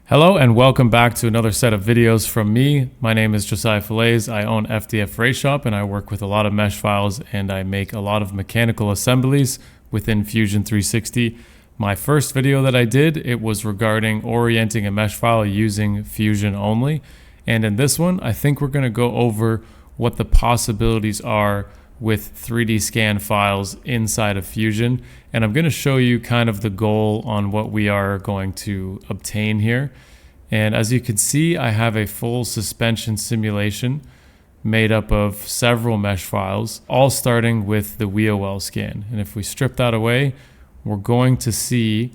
Hello and welcome back to another set of videos from me. My name is Josiah Fallaise. I own FDF Raceshop and I work with a lot of mesh files and I make a lot of mechanical assemblies within Fusion 360. My first video that I did, it was regarding orienting a mesh file using Fusion only. And in this one, I think we're going to go over what the possibilities are with 3D scan files inside of Fusion. And I'm going to show you kind of the goal on what we are going to obtain here. And as you can see, I have a full suspension simulation made up of several mesh files, all starting with the wheel well scan. And if we strip that away, we're going to see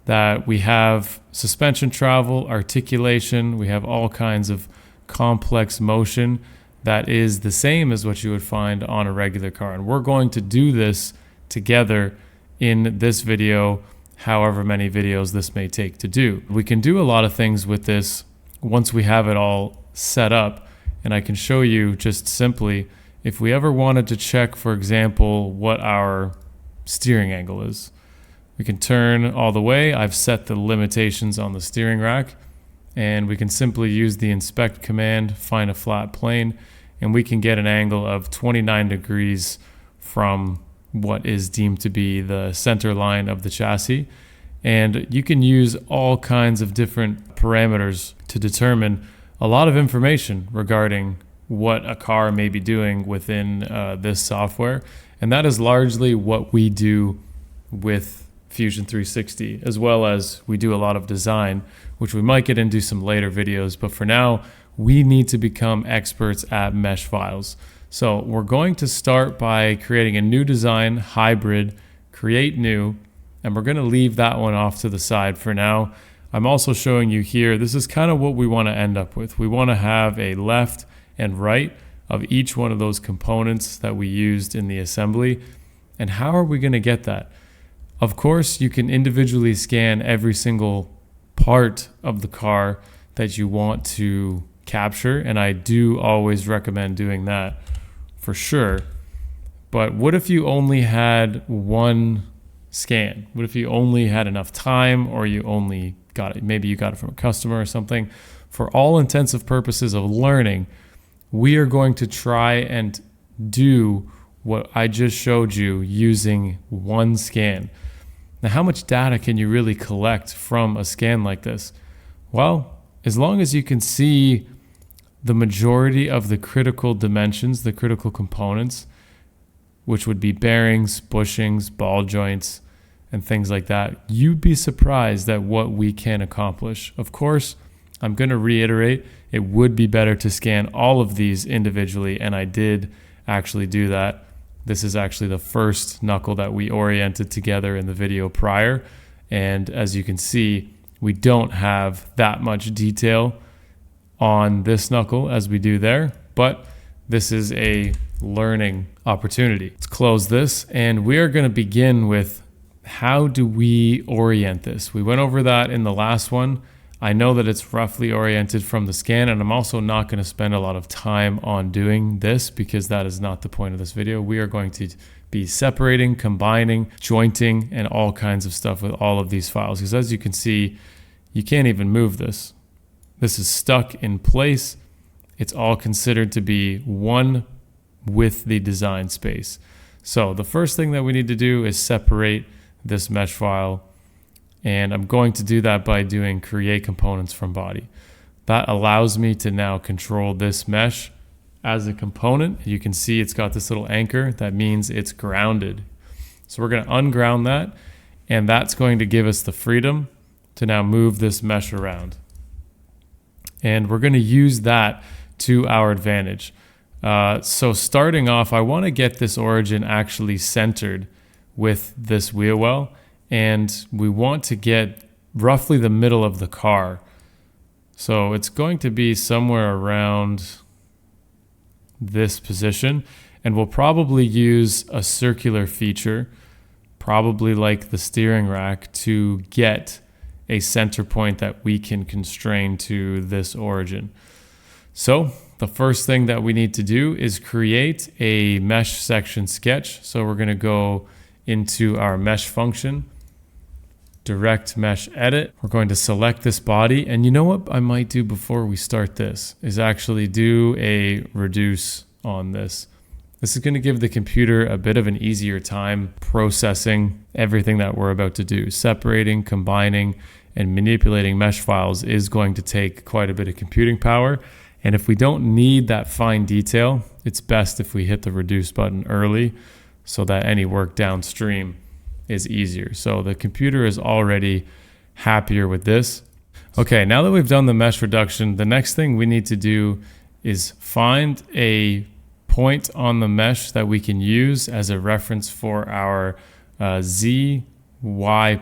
that we have suspension travel, articulation, we have all kinds of complex motion that is the same as what you would find on a regular car. And we're going to do this together in this video, however many videos this may take to do. We can do a lot of things with this once we have it all set up. And I can show you just simply, if we ever wanted to check, for example, what our steering angle is, we can turn all the way. I've set the limitations on the steering rack. And we can simply use the inspect command, find a flat plane, and we can get an angle of 29 degrees from what is deemed to be the center line of the chassis. And you can use all kinds of different parameters to determine a lot of information regarding what a car may be doing within this software. And that is largely what we do with Fusion 360, as well as we do a lot of design, which we might get into some later videos. But for now, we need to become experts at mesh files. So we're going to start by creating a new design, hybrid, create new, and we're going to leave that one off to the side for now. I'm also showing you here, this is kind of what we want to end up with. We want to have a left and right of each one of those components that we used in the assembly. And how are we going to get that? Of course, you can individually scan every single part of the car that you want to capture, and I do always recommend doing that for sure. But what if you only had one scan? What if you only had enough time, or you only got it, maybe you got it from a customer or something? For all intents and purposes of learning, we are going to try and do what I just showed you using one scan. Now, how much data can you really collect from a scan like this? Well, as long as you can see the majority of the critical dimensions, the critical components, which would be bearings, bushings, ball joints, and things like that, you'd be surprised at what we can accomplish. Of course, I'm going to reiterate, it would be better to scan all of these individually, and I did actually do that. This is actually the first knuckle that we oriented together in the video prior. And as you can see, we don't have that much detail on this knuckle as we do there, but this is a learning opportunity. Let's close this, and we are going to begin with how do we orient this? We went over that in the last one. I know that it's roughly oriented from the scan, and I'm also not going to spend a lot of time on doing this because that is not the point of this video. We are going to be separating, combining, jointing, and all kinds of stuff with all of these files. Because as you can see, you can't even move this. This is stuck in place. It's all considered to be one with the design space. So the first thing that we need to do is separate this mesh file. And I'm going to do that by doing create components from body. That allows me to now control this mesh as a component. You can see it's got this little anchor. That means it's grounded. So we're going to unground that, and that's going to give us the freedom to now move this mesh around. And we're going to use that to our advantage. So starting off, I want to get this origin actually centered with this wheel well. And we want to get roughly the middle of the car. So it's going to be somewhere around this position. And we'll probably use a circular feature, probably like the steering rack, to get a center point that we can constrain to this origin. So the first thing that we need to do is create a mesh section sketch. So we're going to go into our mesh function. direct mesh edit. We're going to select this body. And you know what I might do before we start this is actually do a reduce on this. This is going to give the computer a bit of an easier time processing everything that we're about to do. Separating, combining, and manipulating mesh files is going to take quite a bit of computing power. And if we don't need that fine detail, it's best if we hit the reduce button early so that any work downstream is easier. So the computer is already happier with this. Okay, now that we've done the mesh reduction, the next thing we need to do is find a point on the mesh that we can use as a reference for our ZY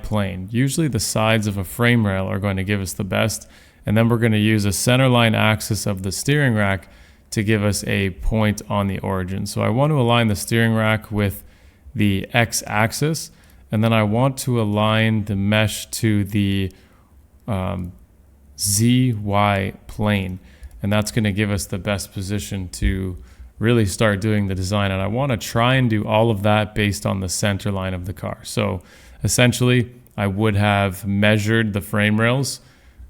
plane. Usually the sides of a frame rail are going to give us the best, and then we're going to use a centerline axis of the steering rack to give us a point on the origin. So I want to align the steering rack with the X axis, and then I want to align the mesh to the ZY plane, and that's going to give us the best position to really start doing the design. And I want to try and do all of that based on the center line of the car. So essentially I would have measured the frame rails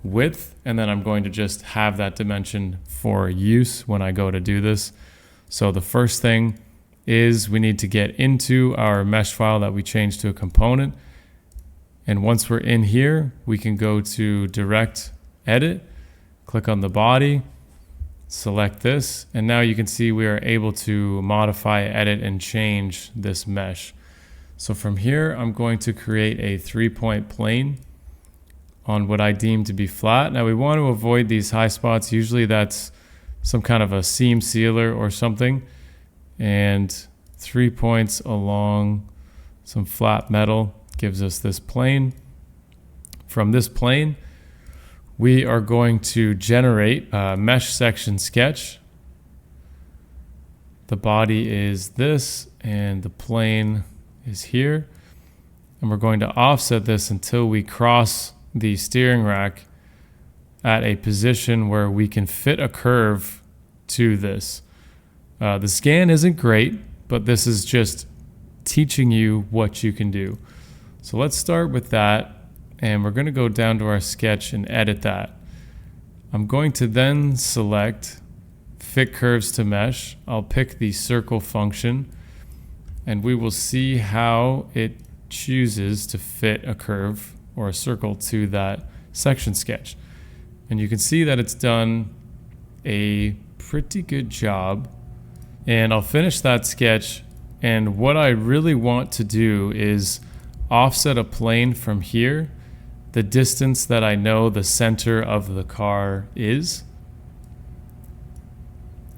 width, and then I'm going to just have that dimension for use when I go to do this. So the first thing is we need to get into our mesh file that we changed to a component. And once we're in here, we can go to direct edit, click on the body, select this, and now you can see we are able to modify, edit, and change this mesh. So from here, I'm going to create a 3-point plane on what I deem to be flat. Now we want to avoid these high spots. Usually that's some kind of a seam sealer or something. And 3 points along some flat metal gives us this plane. From this plane, we are going to generate a mesh section sketch. The body is this, and the plane is here. And we're going to offset this until we cross the steering rack at a position where we can fit a curve to this. The scan isn't great, but this is just teaching you what you can do. So let's start with that. And we're going to go down to our sketch and edit that. I'm going to then select fit curves to mesh. I'll pick the circle function, and we will see how it chooses to fit a curve or a circle to that section sketch. And you can see that it's done a pretty good job. And I'll finish that sketch. And what I really want to do is offset a plane from here, the distance that I know the center of the car is.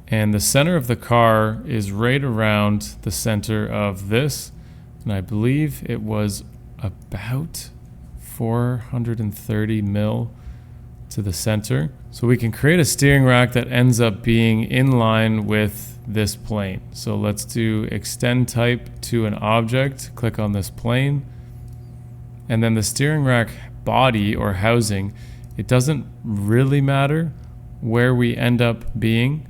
And the center of the car is right around the center of this. And I believe it was about 430 mil to the center. So we can create a steering rack that ends up being in line with this plane. So let's do extend type to an object, click on this plane. And then the steering rack body or housing, it doesn't really matter where we end up being,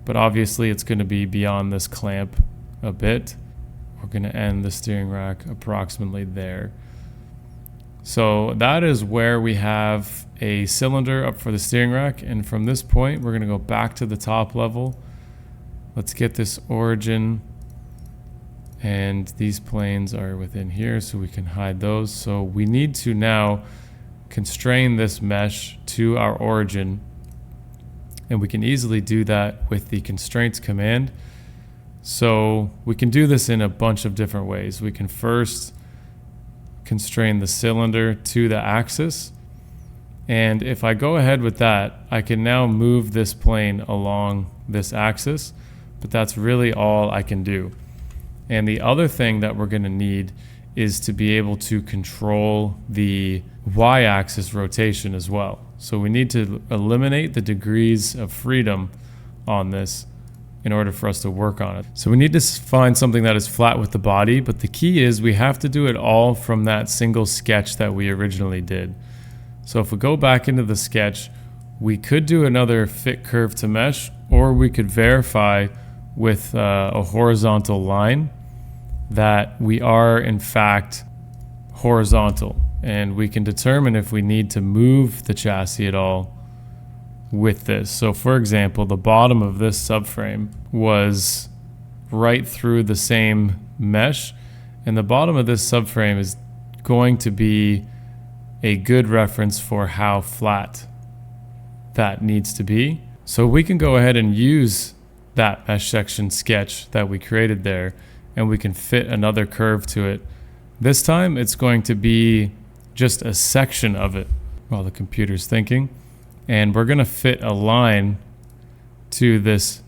but obviously it's going to be beyond this clamp a bit. We're going to end the steering rack approximately there. So that is where we have a cylinder up for the steering rack, and from this point we're going to go back to the top level. Let's get this origin, and these planes are within here, so we can hide those. So we need to now constrain this mesh to our origin, and we can easily do that with the constraints command. So we can do this in a bunch of different ways. We can first constrain the cylinder to the axis, and if I go ahead with that, I can now move this plane along this axis, but that's really all I can do. And the other thing that we're going to need is to be able to control the y-axis rotation as well. So we need to eliminate the degrees of freedom on this in order for us to work on it. So we need to find something that is flat with the body, but the key is we have to do it all from that single sketch that we originally did. So if we go back into the sketch, we could do another fit curve to mesh, or we could verify with a horizontal line that we are in fact horizontal. and we can determine if we need to move the chassis at all with this. So for example, the bottom of this subframe was right through the same mesh, and the bottom of this subframe is going to be a good reference for how flat that needs to be. So we can go ahead and use that mesh section sketch that we created there, and we can fit another curve to it. This time it's going to be just a section of it while the computer's thinking, and we're going to fit a line to this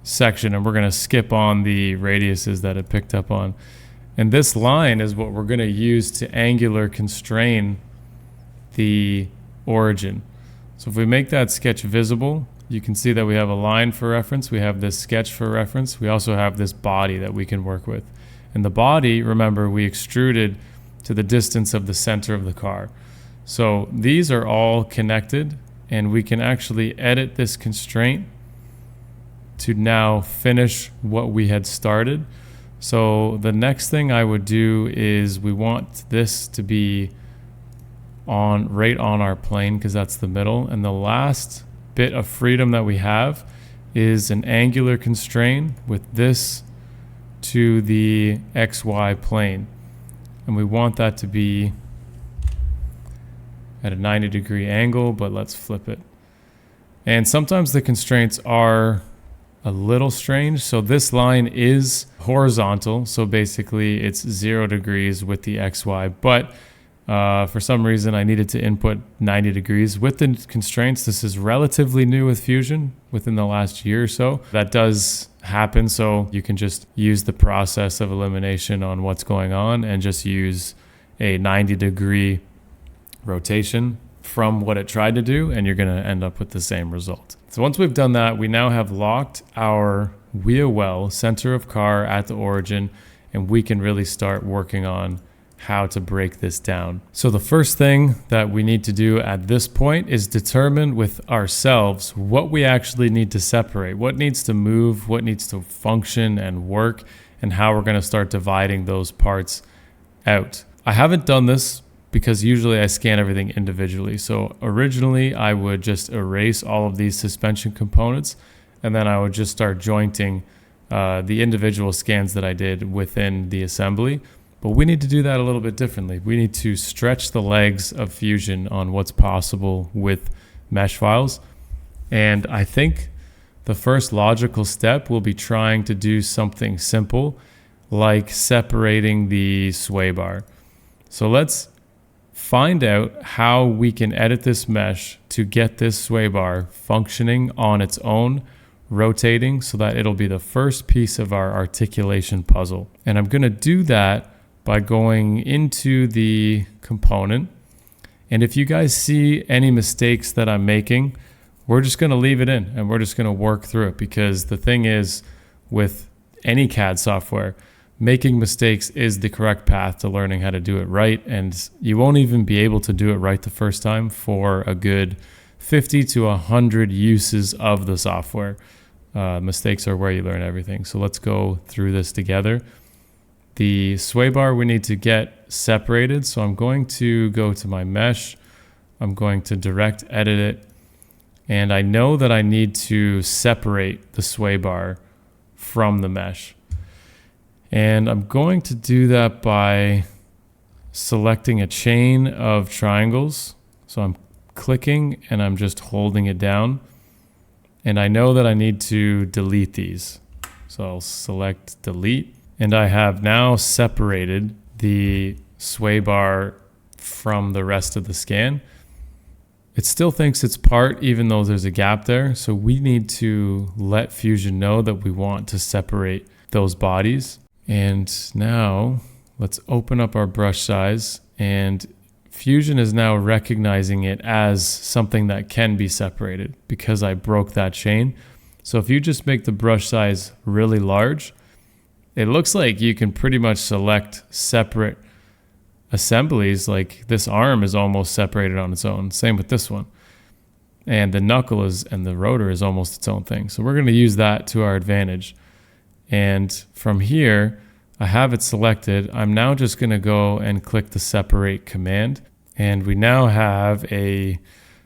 section, and we're going to skip on the radiuses that it picked up on. And this line is what we're going to use to angular constrain the origin. So if we make that sketch visible, you can see that we have a line for reference, we have this sketch for reference, we also have this body that we can work with. And the body, remember, we extruded to the distance of the center of the car. So these are all connected, and we can actually edit this constraint to now finish what we had started. So the next thing I would do is we want this to be right on our plane, because that's the middle. And the last bit of freedom that we have is an angular constraint with this to the XY plane. And we want that to be at a 90-degree angle, but let's flip it. And sometimes the constraints are a little strange. So this line is horizontal, so basically it's 0 degrees with the XY, but for some reason I needed to input 90 degrees. With the constraints, this is relatively new with Fusion within the last year or so. That does happen, so you can just use the process of elimination on what's going on and just use a 90-degree rotation from what it tried to do, and you're going to end up with the same result. So once we've done that, we now have locked our wheel well center of car at the origin, and we can really start working on how to break this down. So the first thing that we need to do at this point is determine with ourselves what we actually need to separate, what needs to move, what needs to function and work, and how we're going to start dividing those parts out. I haven't done this because usually I scan everything individually. So originally I would just erase all of these suspension components, and then I would just start jointing the individual scans that I did within the assembly. But we need to do that a little bit differently. We need to stretch the legs of Fusion on what's possible with mesh files. And I think the first logical step will be trying to do something simple like separating the sway bar. So let's find out how we can edit this mesh to get this sway bar functioning on its own, rotating, so that it'll be the first piece of our articulation puzzle. And I'm going to do that by going into the component. And if you guys see any mistakes that I'm making, we're just going to leave it in and we're just going to work through it, because the thing is, with any CAD software, making mistakes is the correct path to learning how to do it right, and you won't even be able to do it right the first time for a good 50 to 100 uses of the software. Mistakes are where you learn everything. So let's go through this together. The sway bar we need to get separated, so I'm going to go to my mesh, I'm going to direct edit it, and I know that I need to separate the sway bar from the mesh. And I'm going to do that by selecting a chain of triangles. So I'm clicking and I'm just holding it down. And I know that I need to delete these. So I'll select delete. And I have now separated the sway bar from the rest of the scan. It still thinks it's part, even though there's a gap there. So we need to let Fusion know that we want to separate those bodies. And now let's open up our brush size, and Fusion is now recognizing it as something that can be separated because I broke that chain. So if you just make the brush size really large, it looks like you can pretty much select separate assemblies. Like this arm is almost separated on its own. Same with this one. And the knuckle and the rotor is almost its own thing. So we're going to use that to our advantage. And from here, I have it selected. I'm now just going to go and click the separate command. And we now have a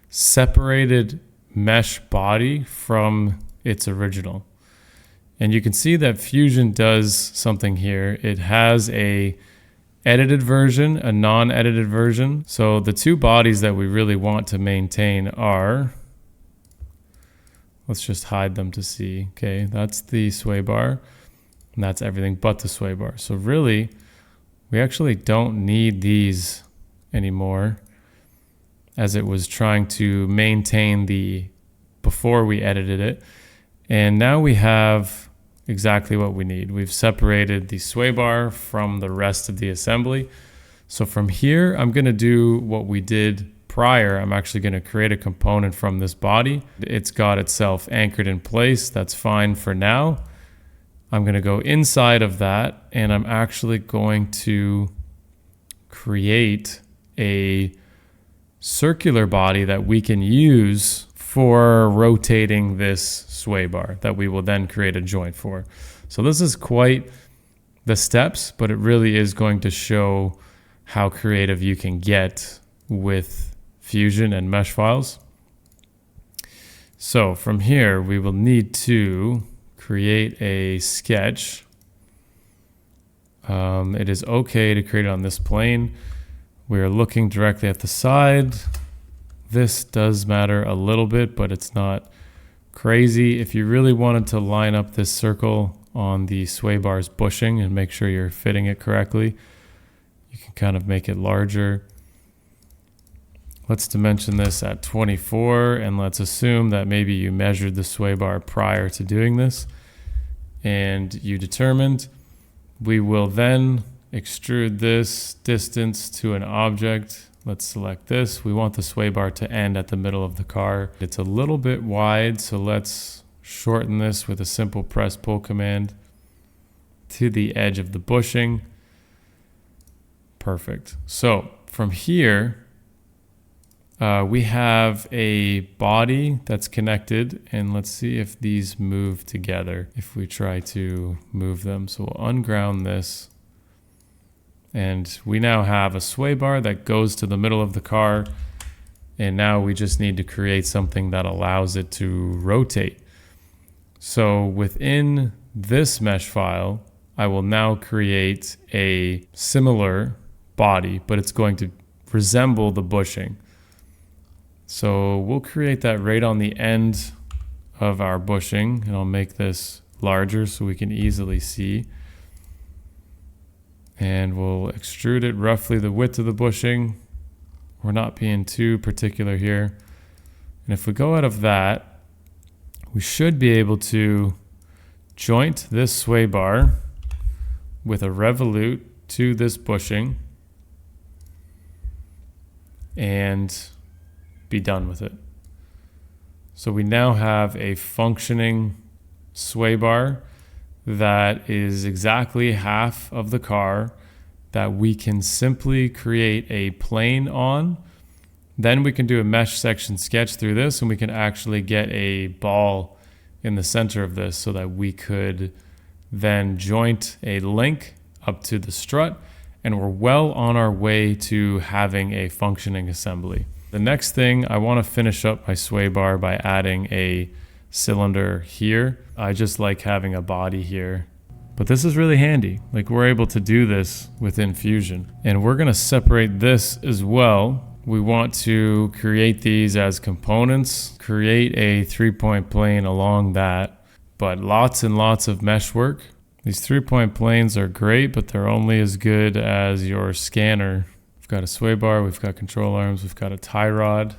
separated mesh body from its original. And you can see that Fusion does something here. It has a edited version, a non-edited version. So the two bodies that we really want to maintain are, let's just hide them to see. Okay, that's the sway bar, and that's everything but the sway bar. So really, we actually don't need these anymore, as it was trying to maintain the before we edited it. And now we have exactly what we need. We've separated the sway bar from the rest of the assembly. So from here, I'm going to do what we did prior. I'm actually going to create a component from this body. It's got itself anchored in place. That's fine for now. I'm going to go inside of that, and I'm actually going to create a circular body that we can use for rotating this sway bar that we will then create a joint for. So this is quite the steps, but it really is going to show how creative you can get with Fusion and mesh files. So from here, we will need to create a sketch. It is okay to create it on this plane. We are looking directly at the side. This does matter a little bit, but it's not crazy. If you really wanted to line up this circle on the sway bar's bushing and make sure you're fitting it correctly, you can kind of make it larger. Let's dimension this at 24, and let's assume that maybe you measured the sway bar prior to doing this, and you determined. We will then extrude this distance to an object. Let's select this. We want the sway bar to end at the middle of the car. It's a little bit wide, so let's shorten this with a simple press pull command to the edge of the bushing. Perfect. So from here, we have a body that's connected, and let's see if these move together if we try to move them. So we'll unground this. And we now have a sway bar that goes to the middle of the car. And now we just need to create something that allows it to rotate. So within this mesh file, I will now create a similar body, but it's going to resemble the bushing. So we'll create that right on the end of our bushing, and I'll make this larger so we can easily see. And we'll extrude it roughly the width of the bushing. We're not being too particular here. And if we go out of that, we should be able to joint this sway bar with a revolute to this bushing and be done with it. So we now have a functioning sway bar that is exactly half of the car that we can simply create a plane on. Then we can do a mesh section sketch through this, and we can actually get a ball in the center of this so that we could then joint a link up to the strut, and we're well on our way to having a functioning assembly. The next thing, I want to finish up my sway bar by adding a cylinder here. I just like having a body here, but this is really handy. Like, we're able to do this within Fusion, and we're going to separate this as well. We want to create these as components, create a 3-point plane along that, but lots and lots of mesh work. These 3-point planes are great, but they're only as good as your scanner. We've got a sway bar, we've got control arms, we've got a tie rod.